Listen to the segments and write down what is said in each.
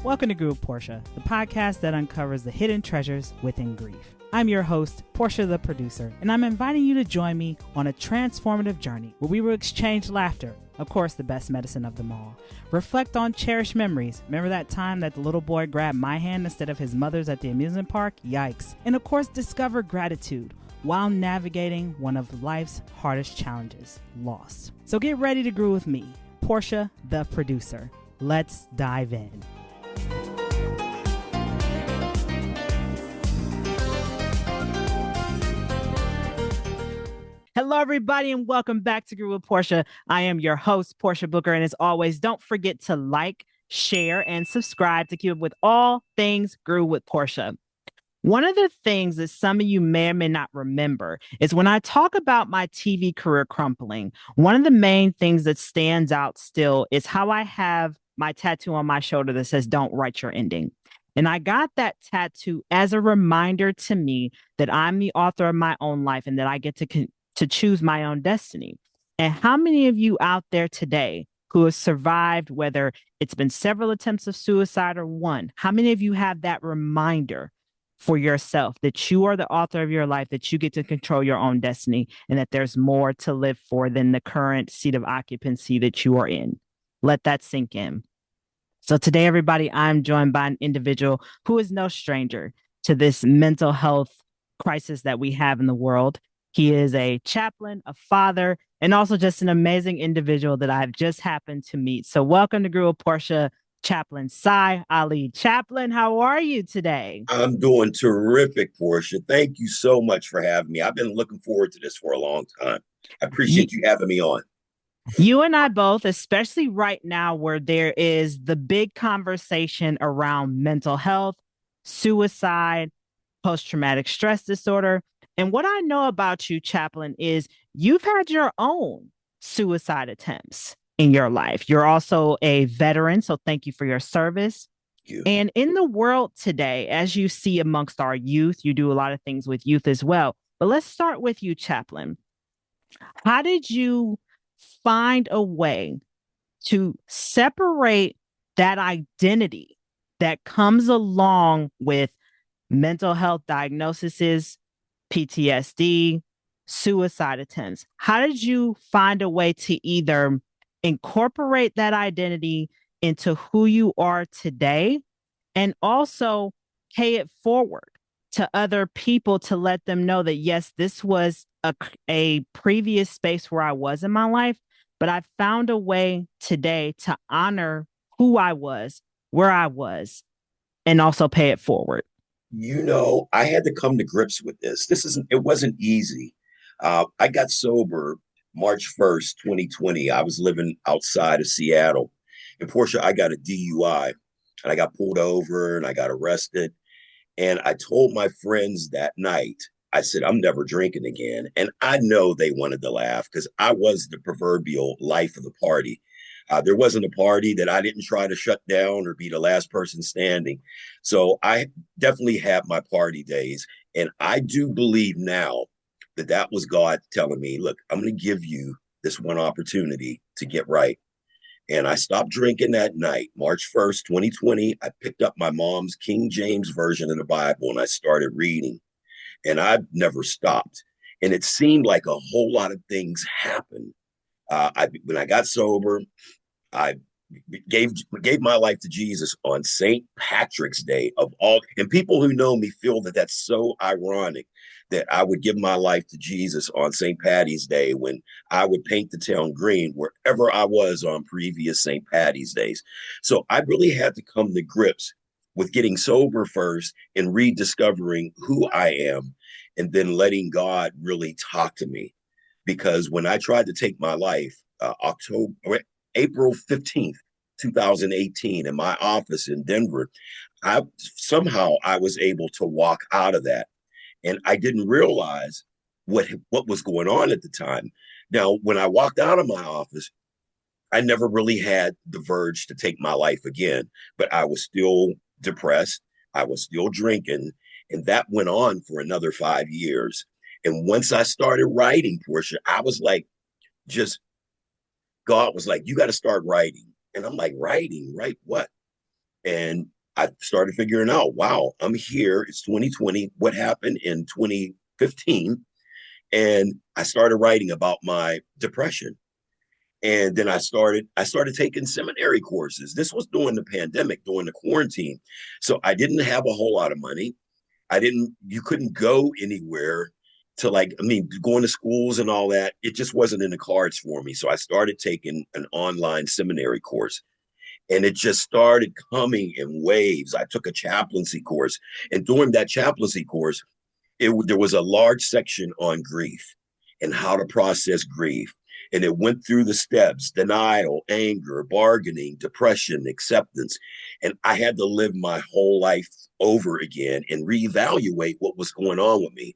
Welcome to Grew with Portia, the podcast that uncovers the hidden treasures within grief. I'm your host, Portia the producer, and I'm inviting you to join me on a transformative journey where we will exchange laughter, of course the best medicine of them all. Reflect on cherished memories. Remember that time that the little boy grabbed my hand instead of his mother's at the amusement park? Yikes. And of course, discover gratitude while navigating one of life's hardest challenges, loss. So get ready to grow with me, Portia the producer. Let's dive in. Hello, everybody, and welcome back to Grow with Portia. I am your host, Portia Booker, and as always, don't forget to like, share, and subscribe to keep up with all things Grow with Portia. One of the things that some of you may or may not remember is when I talk about my TV career crumpling, one of the main things that stands out still is how I have my tattoo on my shoulder that says, "Don't write your ending." And I got that tattoo as a reminder to me that I'm the author of my own life and that I get to choose my own destiny. And how many of you out there today who have survived, whether it's been several attempts of suicide or one, how many of you have that reminder for yourself that you are the author of your life, that you get to control your own destiny, and that there's more to live for than the current seat of occupancy that you are in? Let that sink in. So today, everybody, I'm joined by an individual who is no stranger to this mental health crisis that we have in the world. He is a chaplain, a father, and also just an amazing individual that I've just happened to meet. So welcome to Grow with Portia, Chaplain Sy Alli. Chaplain, how are you today? I'm doing terrific, Portia. Thank you so much for having me. I've been looking forward to this for a long time. I appreciate you having me on. You and I both, especially right now where there is the big conversation around mental health, suicide, post-traumatic stress disorder. And what I know about you, Chaplain, is you've had your own suicide attempts in your life. You're also a veteran, so thank you for your service. And in the world today, as you see amongst our youth, you do a lot of things with youth as well. But let's start with you, Chaplain. How did you find a way to separate that identity that comes along with mental health diagnoses, PTSD, suicide attempts? How did you find a way to either incorporate that identity into who you are today and also pay it forward to other people to let them know that, yes, this was a previous space where I was in my life, but I found a way today to honor who I was, where I was, and also pay it forward? You know, I had to come to grips with this. It wasn't easy. I got sober March 1st, 2020. I was living outside of Seattle. And Portia, I got a DUI and I got pulled over and I got arrested. And I told my friends that night, I said, I'm never drinking again. And I know they wanted to laugh because I was the proverbial life of the party. There wasn't a party that I didn't try to shut down or be the last person standing. So I definitely had my party days. And I do believe now that that was God telling me, look, I'm going to give you this one opportunity to get right. And I stopped drinking that night, March 1st, 2020. I picked up my mom's King James version of the Bible and I started reading. And I've never stopped. And it seemed like a whole lot of things happened. When I got sober, I gave my life to Jesus on St. Patrick's Day of all. And people who know me feel that that's so ironic that I would give my life to Jesus on St. Patty's Day when I would paint the town green wherever I was on previous St. Patty's Days. So I really had to come to grips with getting sober first and rediscovering who I am and then letting God really talk to me. Because when I tried to take my life, April 15th, 2018, in my office in Denver, I was able to walk out of that. And I didn't realize what was going on at the time. Now, when I walked out of my office, I never really had the urge to take my life again, but I was still depressed. I was still drinking. And that went on for another 5 years. And once I started writing, Portia, I was like, God was like, you got to start writing. And I'm like, writing, write what? And I started figuring out, wow, I'm here. It's 2020. What happened in 2015? And I started writing about my depression. And then I started taking seminary courses. This was during the pandemic, during the quarantine. So I didn't have a whole lot of money. You couldn't go anywhere to, like, I mean, going to schools and all that. It just wasn't in the cards for me. So I started taking an online seminary course, and it just started coming in waves. I took a chaplaincy course, and during that chaplaincy course, there was a large section on grief and how to process grief. And it went through the steps: denial, anger, bargaining, depression, acceptance. And I had to live my whole life over again and reevaluate what was going on with me.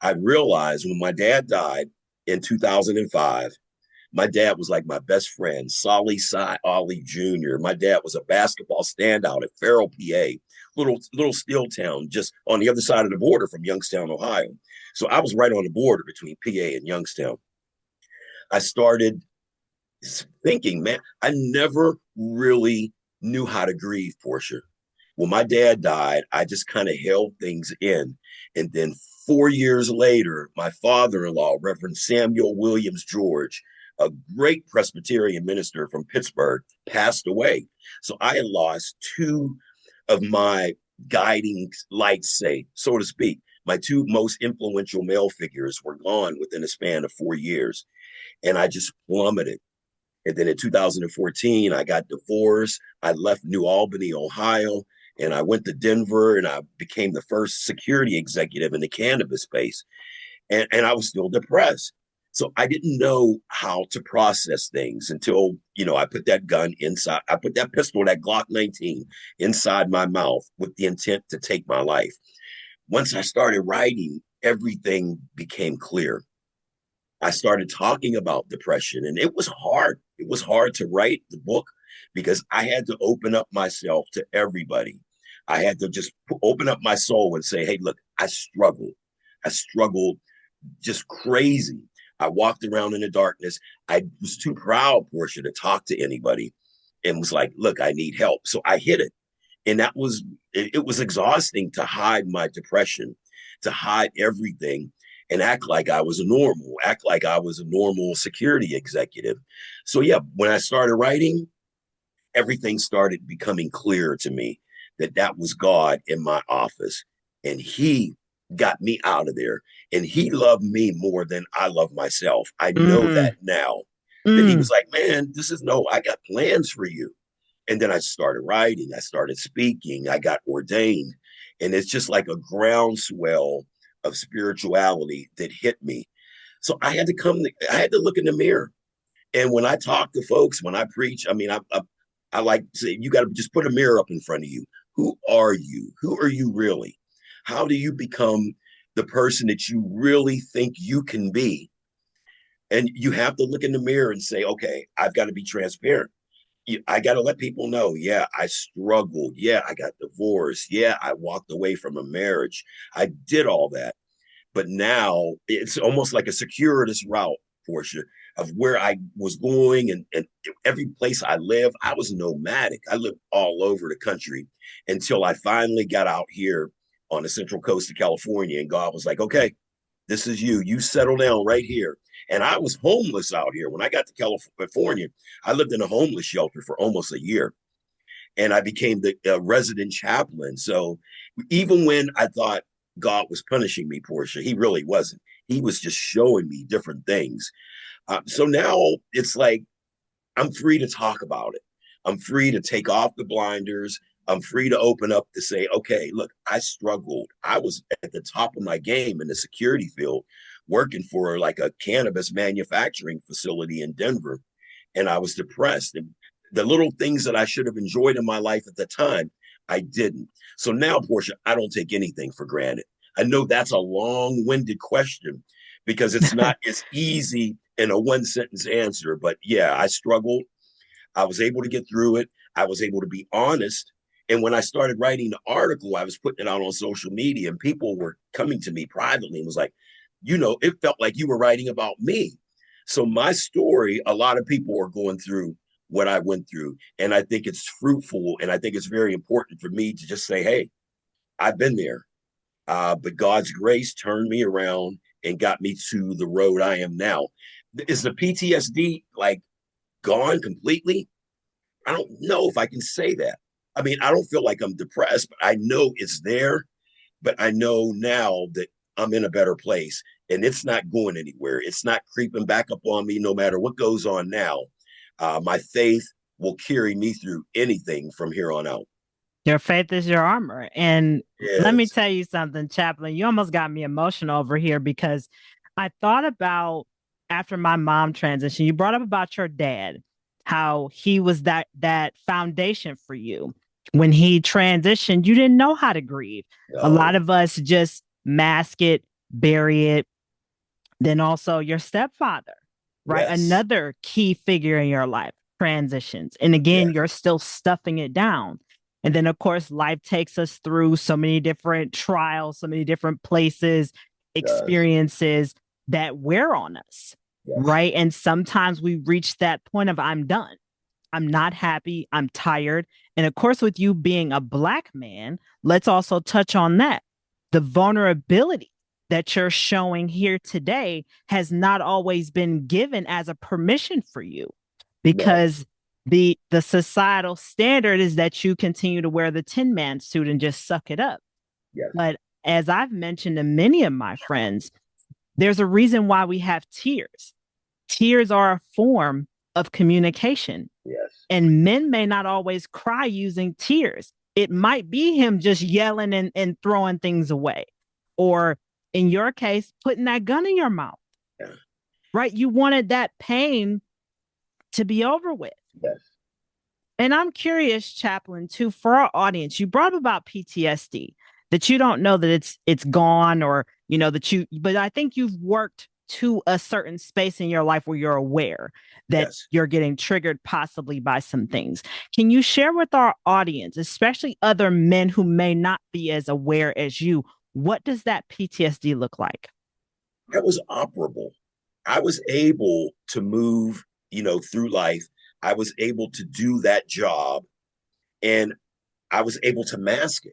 I realized when my dad died in 2005, my dad was like my best friend, Chaplain Sy Alli Jr. My dad was a basketball standout at Farrell, PA, little steel town just on the other side of the border from Youngstown, Ohio. So I was right on the border between PA and Youngstown. I started thinking, man, I never really knew how to grieve, Portia. When my dad died, I just kind of held things in. And then 4 years later, my father-in-law, Reverend Samuel Williams George, a great Presbyterian minister from Pittsburgh, passed away. So I had lost two of my guiding lights, say, so to speak. My two most influential male figures were gone within a span of 4 years. And I just plummeted. And then in 2014, I got divorced. I left New Albany, Ohio, and I went to Denver, and I became the first security executive in the cannabis space. And I was still depressed. So I didn't know how to process things until, I put that gun inside. I put that pistol, that Glock 19, inside my mouth with the intent to take my life. Once I started writing, everything became clear. I started talking about depression, and it was hard. It was hard to write the book because I had to open up myself to everybody. I had to just open up my soul and say, hey, look, I struggled. I struggled just crazy. I walked around in the darkness. I was too proud, Portia, to talk to anybody, and was like, look, I need help. So I hid it. And it was exhausting to hide my depression, to hide everything and act like I was a normal security executive. So yeah, when I started writing, everything started becoming clear to me that was God in my office, and he got me out of there, and he loved me more than I love myself. I know Mm, that now, that he mm. was like, man, I got plans for you. And then I started writing, I started speaking, I got ordained. And it's just like a groundswell of spirituality that hit me. So I had to look in the mirror. And when I talk to folks, when I preach, I mean, I like to say, you got to just put a mirror up in front of you. Who are you? Who are you really? How do you become the person that you really think you can be? And you have to look in the mirror and say, okay, I've got to be transparent. I got to let people know, yeah, I struggled. Yeah, I got divorced. Yeah, I walked away from a marriage. I did all that. But now it's almost like a circuitous route, Portia, of where I was going, and every place I live, I was nomadic. I lived all over the country until I finally got out here on the central coast of California. And God was like, okay, this is you. You settle down right here. And I was homeless out here. When I got to California, I lived in a homeless shelter for almost a year. And I became the resident chaplain. So even when I thought God was punishing me, Portia, he really wasn't. He was just showing me different things. So now it's like I'm free to talk about it. I'm free to take off the blinders. I'm free to open up to say, okay, look, I struggled. I was at the top of my game in the security field, working for like a cannabis manufacturing facility in Denver. And I was depressed. And the little things that I should have enjoyed in my life at the time, I didn't. So now, Portia, I don't take anything for granted. I know that's a long winded question because it's not as easy in a one sentence answer. But yeah, I struggled. I was able to get through it. I was able to be honest. And when I started writing the article, I was putting it out on social media, and people were coming to me privately and was like, it felt like you were writing about me. So my story, a lot of people are going through what I went through. And I think it's fruitful. And I think it's very important for me to just say, hey, I've been there. But God's grace turned me around and got me to the road I am now. Is the PTSD like gone completely? I don't know if I can say that. I mean, I don't feel like I'm depressed, but I know it's there. But I know now that I'm in a better place and it's not going anywhere. It's not creeping back up on me no matter what goes on now. My faith will carry me through anything from here on out. Your faith is your armor. And let me Yes. tell you something, Chaplain. You almost got me emotional over here because I thought about after my mom transition, you brought up about your dad, how he was that foundation for you. When he transitioned, you didn't know how to grieve. A lot No. of us just mask it, bury it. Then also your stepfather, right? Yes. Another key figure in your life transitions. And again, Yes. you're still stuffing it down. And then, of course, life takes us through so many different trials, so many different places, Does. experiences that wear on us, Yes. right? And sometimes we reach that point of, I'm done. I'm not happy. I'm tired. And of course, with you being a Black man, let's also touch on that. The vulnerability that you're showing here today has not always been given as a permission for you No. because the societal standard is that you continue to wear the Tin Man suit and just suck it up. Yes. But as I've mentioned to many of my friends, there's a reason why we have tears. Tears are a form of communication, Yes. and men may not always cry using tears. It might be him just yelling and throwing things away. Or in your case, putting that gun in your mouth, Yeah. right? You wanted that pain to be over with. Yes. And I'm curious, Chaplain, too, for our audience, you brought up about PTSD, that you don't know that it's gone or, that but I think you've worked to a certain space in your life where you're aware that Yes. you're getting triggered possibly by some things. Can you share with our audience, especially other men who may not be as aware as you, what does that PTSD look like? I was operable. I was able to move, through life. I was able to do that job and I was able to mask it.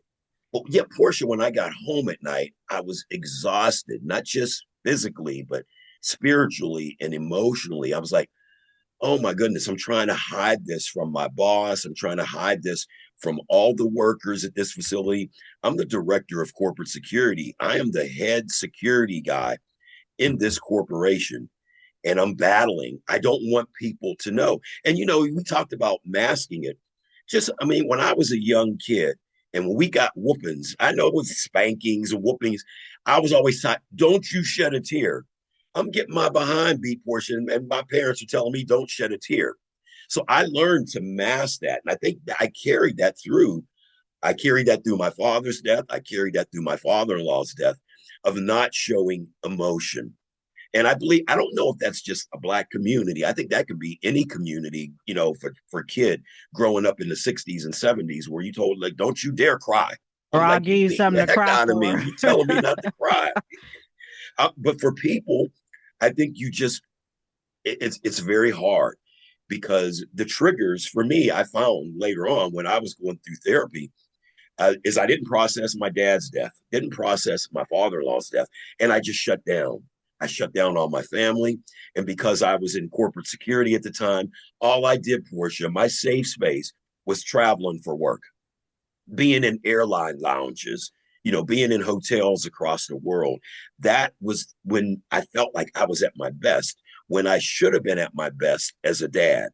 But yet, Portia, when I got home at night, I was exhausted, not just physically, but spiritually and emotionally. I was like, oh my goodness, I'm trying to hide this from my boss. I'm trying to hide this from all the workers at this facility. I'm the director of corporate security. I am the head security guy in this corporation and I'm battling. I don't want people to know. And, we talked about masking it. Just, I mean, when I was a young kid and when we got whoopings, I know it was spankings and whoopings. I was always taught, don't you shed a tear. I'm getting my behind beat portion, and my parents are telling me, don't shed a tear. So I learned to mask that. And I think I carried that through. I carried that through my father's death. I carried that through my father in law's death of not showing emotion. And I don't know if that's just a Black community. I think that could be any community, for kid growing up in the 60s and 70s where you told, like, don't you dare cry. Or I'm I'll like, give you you beat something the to heck cry out of me. for. You telling me not to cry. But for people, I think it's very hard because the triggers for me, I found later on when I was going through therapy, is I didn't process my dad's death, didn't process my father-in-law's death, and I just shut down. I shut down all my family. And because I was in corporate security at the time, all I did, Portia, my safe space was traveling for work, being in airline lounges, being in hotels across the world. That was when I felt like I was at my best, when I should have been at my best as a dad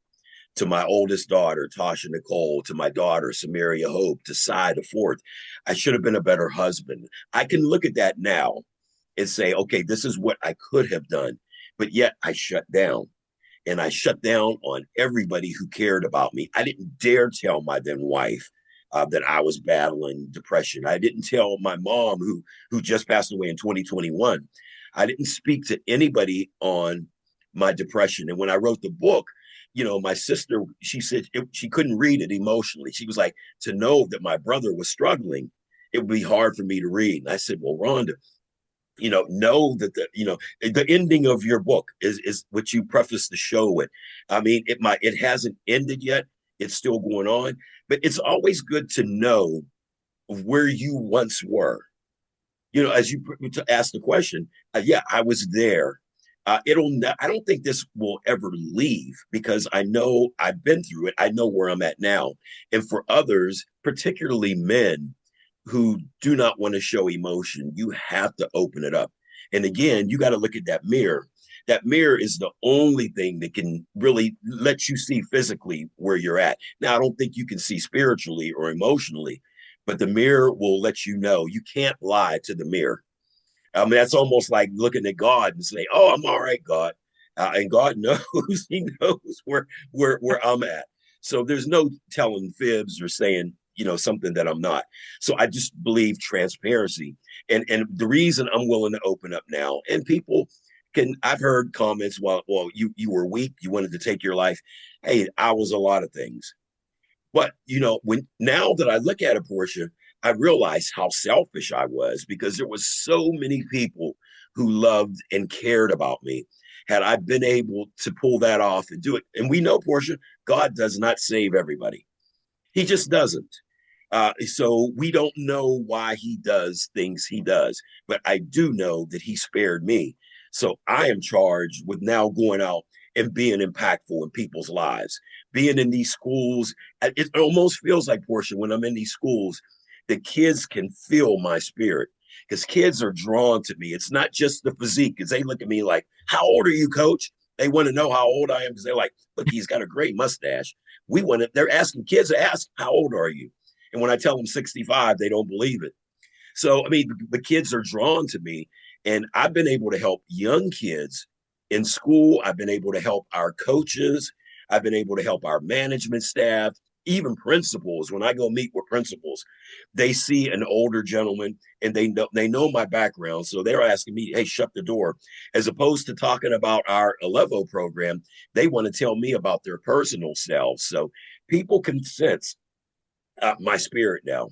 to my oldest daughter, Tasha Nicole, to my daughter, Samaria Hope, to Cy the fourth. I should have been a better husband. I can look at that now and say, okay, this is what I could have done. But yet I shut down. And I shut down on everybody who cared about me. I didn't dare tell my then wife that I was battling depression. I didn't tell my mom, who just passed away in 2021. I didn't speak to anybody on my depression. And when I wrote the book, my sister, she said she couldn't read it emotionally. She was like, to know that my brother was struggling, it would be hard for me to read. And I said, well, Rhonda, know that the ending of your book is what you preface the show with. I mean, it hasn't ended yet. It's still going on, but it's always good to know where you once were. As you to ask the question, yeah, I was there. I don't think this will ever leave because I know I've been through it. I know where I'm at now. And for others, particularly men who do not want to show emotion, you have to open it up. And again, you got to look at that mirror. That mirror is the only thing that can really let you see physically where you're at. Now, I don't think you can see spiritually or emotionally, but the mirror will let you know. You can't lie to the mirror. I mean, that's almost like looking at God and saying, "Oh, I'm all right, God," and God knows. He knows where I'm at. So there's no telling fibs or saying something that I'm not. So I just believe transparency, and the reason I'm willing to open up now, and people can. I've heard comments, well, you were weak, you wanted to take your life. Hey, I was a lot of things. But when now that I look at it, Portia, I realize how selfish I was because there was so many people who loved and cared about me. Had I been able to pull that off and do it, and we know, Portia, God does not save everybody. He just doesn't. So we don't know why he does things he does, but I do know that he spared me. So I am charged with now going out and being impactful in people's lives, being in these schools. It almost feels like, Portia, when I'm in these schools, the kids can feel my spirit because kids are drawn to me. It's not just the physique because they look at me like, how old are you, coach? They want to know how old I am because they're like, look, he's got a great mustache. They're asking kids to ask, how old are you? And when I tell them 65, they don't believe it. So, I mean, the kids are drawn to me. And I've been able to help young kids in school. I've been able to help our coaches. I've been able to help our management staff, even principals. When I go meet with principals, they see an older gentleman and they know my background. So they're asking me, hey, shut the door. As opposed to talking about our Alevo program, they want to tell me about their personal selves. So people can sense my spirit now.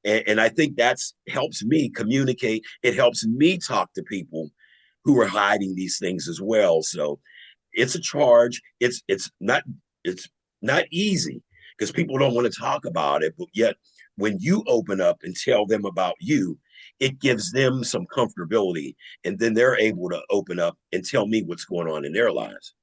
And I think that's helps me communicate. It helps me talk to people who are hiding these things as well. So it's a charge. It's not easy because people don't want to talk about it. But yet when you open up and tell them about you, it gives them some comfortability. And then they're able to open up and tell me what's going on in their lives.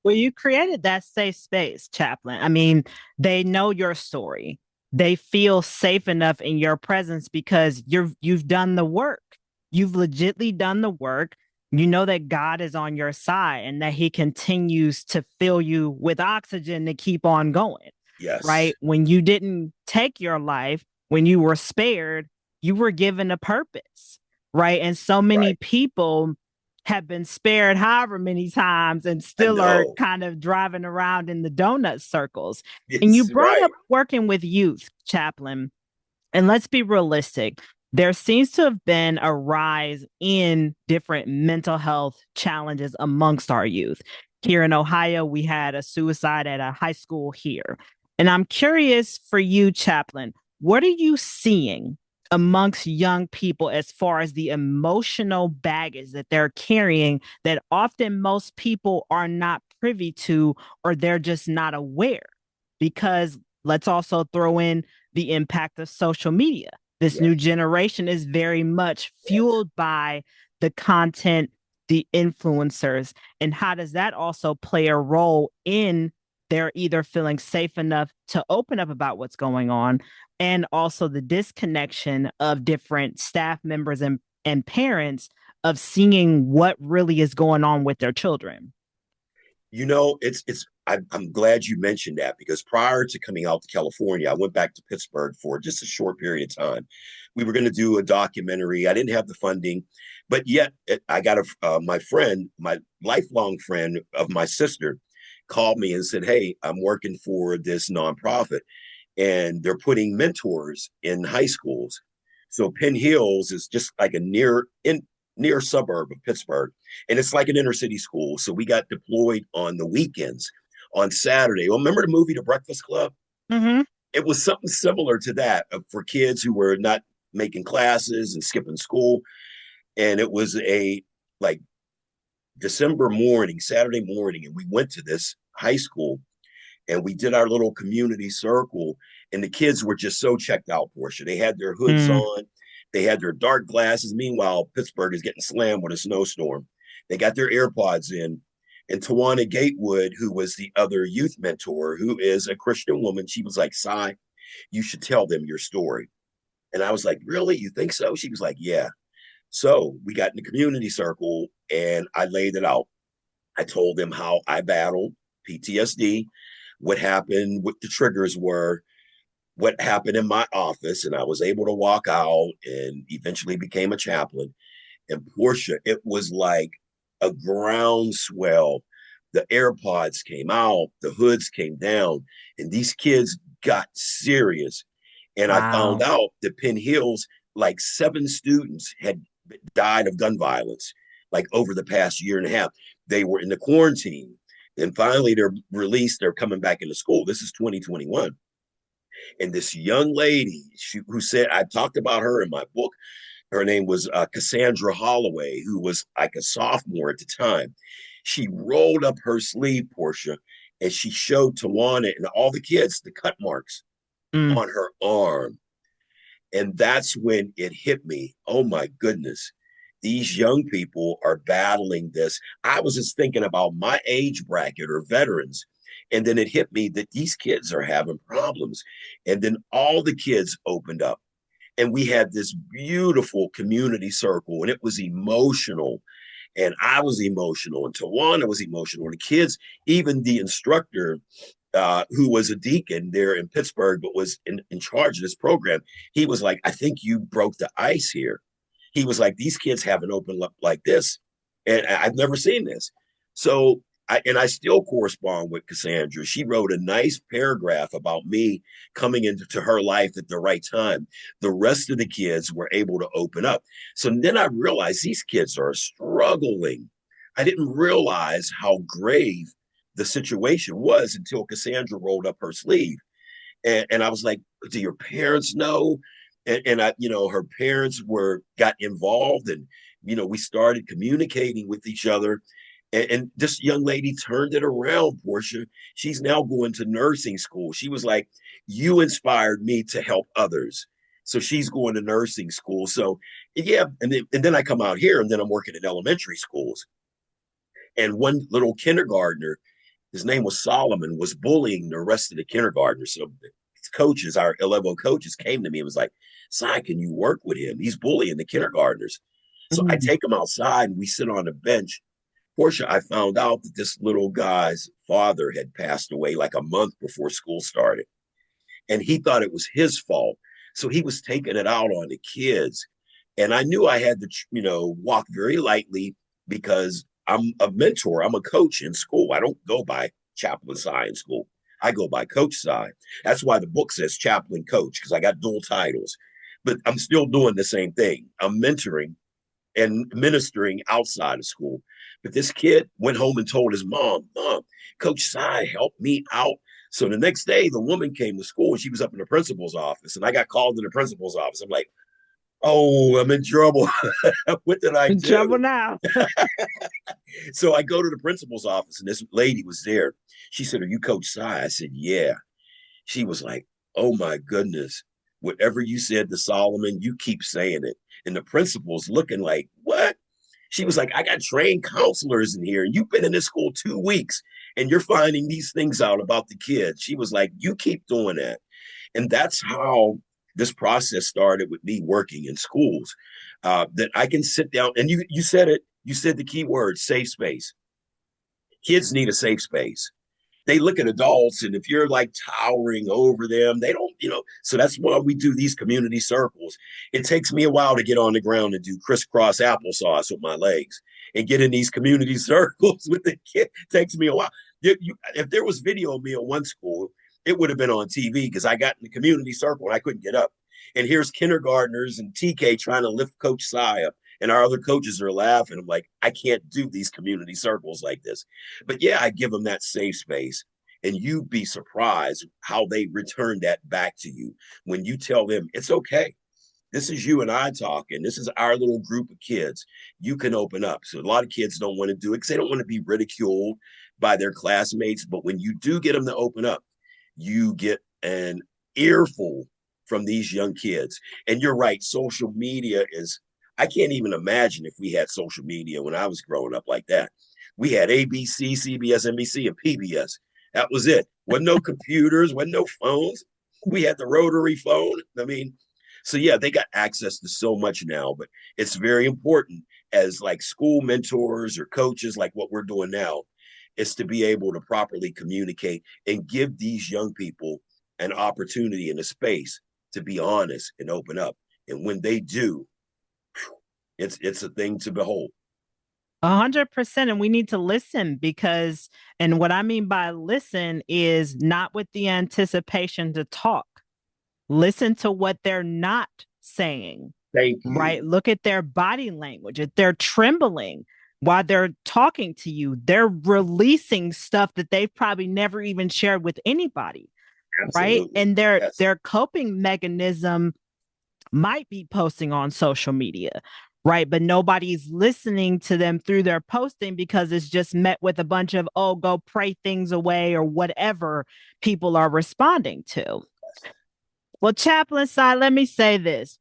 Well, you created that safe space, Chaplain. I mean, they know your story. They feel safe enough in your presence because you've done the work. You've legitly done the work. You know that God is on your side and that he continues to fill you with oxygen to keep on going. Yes. Right? When you didn't take your life, when you were spared, you were given a purpose. Right? And so many Right. people have been spared however many times and I still are know. kind of driving around in the donut circles. And you It's brought right. up working with youth, Chaplain. And let's be realistic. There seems to have been a rise in different mental health challenges amongst our youth. Here in Ohio, we had a suicide at a high school here. And I'm curious for you, Chaplain, what are you seeing amongst young people as far as the emotional baggage that they're carrying that often most people are not privy to or they're just not aware? Because let's also throw in the impact of social media. This new Yes. generation is very much Yes. fueled by the content, the influencers. And how does that also play a role in they're either feeling safe enough to open up about what's going on and also the disconnection of different staff members and parents of seeing what really is going on with their children? It's I'm glad you mentioned that because prior to coming out to California, I went back to Pittsburgh for just a short period of time. We were going to do a documentary. I didn't have the funding, but yet I got my friend, my lifelong friend of my sister, called me and said, "Hey, I'm working for this nonprofit, and they're putting mentors in high schools. So Penn Hills is just like a near suburb of Pittsburgh, and it's like an inner city school. So we got deployed on the weekends. On Saturday, well, remember the movie The Breakfast Club? Mm-hmm. It was something similar to that for kids who were not making classes and skipping school. And it was a like December morning, Saturday morning, and we went to this high school and we did our little community circle. And the kids were just so checked out, Portia. They had their hoods Mm, on, they had their dark glasses. Meanwhile, Pittsburgh is getting slammed with a snowstorm. They got their AirPods in. And Tawana Gatewood, who was the other youth mentor, who is a Christian woman, she was like, Sy, you should tell them your story. And I was like, really? You think so? She was like, yeah. So we got in the community circle and I laid it out. I told them how I battled PTSD, what happened, what the triggers were, what happened in my office, and I was able to walk out and eventually became a chaplain. And Portia, it was like a groundswell. The AirPods came out, the hoods came down, and these kids got serious. And I found wow. out that Penn Hills, like 7 students had died of gun violence, like over the past year and a half. They were in the quarantine. And finally, they're released. They're coming back into school. This is 2021. And this young lady who said, I talked about her in my book. Her name was Cassandra Holloway, who was like a sophomore at the time. She rolled up her sleeve, Portia, and she showed Tawana and all the kids the cut marks Mm, on her arm. And that's when it hit me. Oh my goodness. These young people are battling this. I was just thinking about my age bracket or veterans. And then it hit me that these kids are having problems. And then all the kids opened up. And we had this beautiful community circle, and it was emotional. And I was emotional, and Tawana was emotional. And the kids, even the instructor, who was a deacon there in Pittsburgh, but was in charge of this program, he was like, I think you broke the ice here. He was like, these kids haven't opened up like this. And I've never seen this. So, I still correspond with Cassandra. She wrote a nice paragraph about me coming into her life at the right time. The rest of the kids were able to open up. So then I realized these kids are struggling. I didn't realize how grave the situation was until Cassandra rolled up her sleeve. And I was like, do your parents know? And I, her parents got involved and, we started communicating with each other. And this young lady turned it around, Portia. She's now going to nursing school. She was like, you inspired me to help others. So she's going to nursing school. So yeah, and then I come out here and then I'm working in elementary schools. And one little kindergartner, his name was Solomon, was bullying the rest of the kindergartners. So his coaches, our level coaches, came to me and was like, Sy, can you work with him? He's bullying the kindergartners. So I mm, take him outside and we sit on a bench. Portia, I found out that this little guy's father had passed away like a month before school started. And he thought it was his fault. So he was taking it out on the kids. And I knew I had to, walk very lightly because I'm a mentor. I'm a coach in school. I don't go by Chaplain Sy in school. I go by Coach Sy. That's why the book says Chaplain Coach, because I got dual titles. But I'm still doing the same thing. I'm mentoring and ministering outside of school. But this kid went home and told his Mom, Coach Sy helped me out. So the next day, the woman came to school and she was up in the principal's office. And I got called to the principal's office. I'm like, oh, I'm in trouble. What did I in trouble do? now. So I go to the principal's office and this lady was there. She said, are you Coach Sy? I said, yeah. She was like, oh my goodness. Whatever you said to Solomon, you keep saying it. And the principal's looking like, what? She was like, I got trained counselors in here, and you've been in this school 2 weeks, and you're finding these things out about the kids. She was like, you keep doing that. And that's how this process started with me working in schools. That I can sit down, and you said it, you said the key word, safe space. Kids need a safe space. They look at adults, and if you're like towering over them, they don't, so that's why we do these community circles. It takes me a while to get on the ground and do crisscross applesauce with my legs and get in these community circles with the kid. It takes me a while. If there was video of me at one school, it would have been on TV because I got in the community circle and I couldn't get up. And here's kindergartners and TK trying to lift Coach Sy up, and our other coaches are laughing. I'm like, I can't do these community circles like this. But yeah, I give them that safe space. And you'd be surprised how they return that back to you when you tell them it's okay. This is you and I talking. This is our little group of kids. You can open up. So a lot of kids don't want to do it because they don't want to be ridiculed by their classmates. But when you do get them to open up, you get an earful from these young kids. And you're right, social media is, I can't even imagine if we had social media when I was growing up like that. We had ABC, CBS, NBC, and PBS. That was it. Wasn't no computers, wasn't no phones. We had the rotary phone. I mean, so yeah, they got access to so much now, but it's very important as like school mentors or coaches, like what we're doing now, is to be able to properly communicate and give these young people an opportunity and a space to be honest and open up. And when they do, it's a thing to behold. 100%. And we need to listen because, and what I mean by listen is not with the anticipation to talk. Listen to what they're not saying, Thank right? you. Look at their body language. If they're trembling while they're talking to you, they're releasing stuff that they've probably never even shared with anybody, right? Absolutely. And their Yes. their coping mechanism might be posting on social media, right? But nobody's listening to them through their posting because it's just met with a bunch of, oh, go pray things away or whatever people are responding to. Well, Chaplain Sy, let me say this.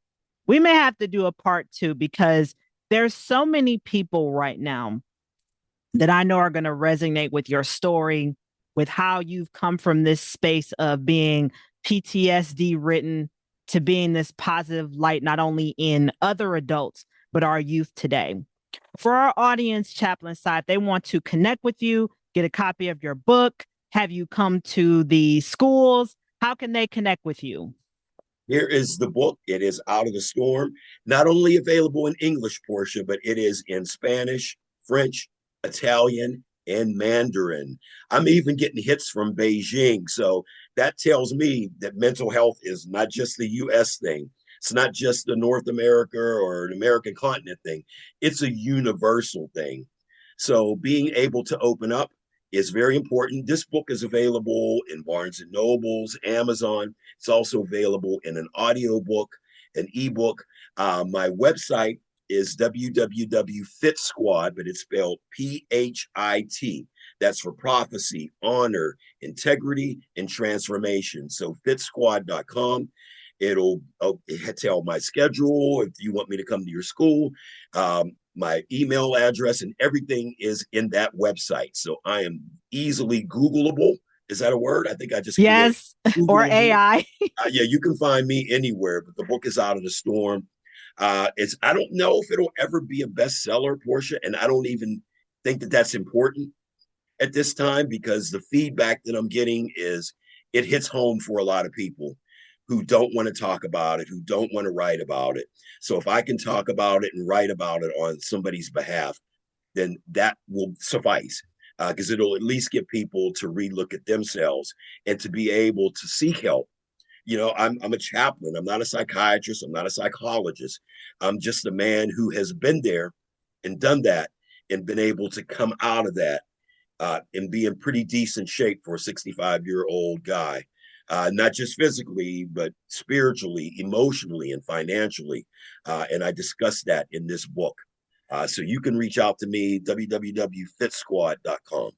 We may have to do a part two because there's so many people right now that I know are going to resonate with your story, with how you've come from this space of being PTSD written to being this positive light, not only in other adults, but our youth today. For our audience, Chaplain Sy, if they want to connect with you, get a copy of your book, have you come to the schools, how can they connect with you? Here is the book. It is Out of the Storm. Not only available in English, Portia, but it is in Spanish, French, Italian, and Mandarin. I'm even getting hits from Beijing. So that tells me that mental health is not just the US thing. It's not just the North America or an American continent thing. It's a universal thing. So being able to open up is very important. This book is available in Barnes and Nobles, Amazon. It's also available in an audio book, an ebook. My website is www.fitsquad, but it's spelled PHIT. That's for prophecy, honor, integrity, and transformation. So fitsquad.com. It'll tell my schedule if you want me to come to your school. My email address and everything is in that website. So I am easily Googleable. Is that a word? I think I just created Yes, or Googleable. AI. Yeah, you can find me anywhere, but the book is Out of the Storm. It's I don't know if it'll ever be a bestseller, Portia, and I don't even think that that's important at this time because the feedback that I'm getting is it hits home for a lot of people who don't want to talk about it, who don't want to write about it. So if I can talk about it and write about it on somebody's behalf, then that will suffice because it'll at least get people to relook at themselves and to be able to seek help. You know, I'm a chaplain. I'm not a psychiatrist. I'm not a psychologist. I'm just a man who has been there and done that and been able to come out of that and be in pretty decent shape for a 65-year-old guy. Not just physically, but spiritually, emotionally, and financially. And I discussed that in this book. So you can reach out to me, www.fitsquad.com.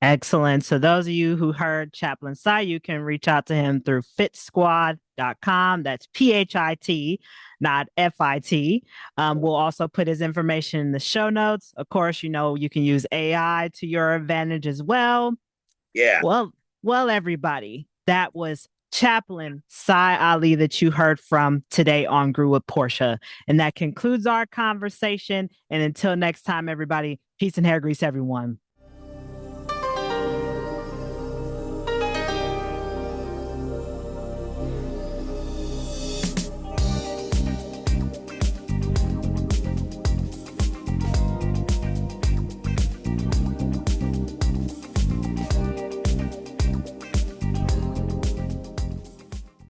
Excellent. So those of you who heard Chaplain Sy, you can reach out to him through fitsquad.com. That's PHIT, not FIT. We'll also put his information in the show notes. Of course, you know, you can use AI to your advantage as well. Yeah. Well, well, everybody, that was Chaplain Sy Alli that you heard from today on Grew with Portia. And that concludes our conversation. And until next time, everybody, peace and hair grease, everyone.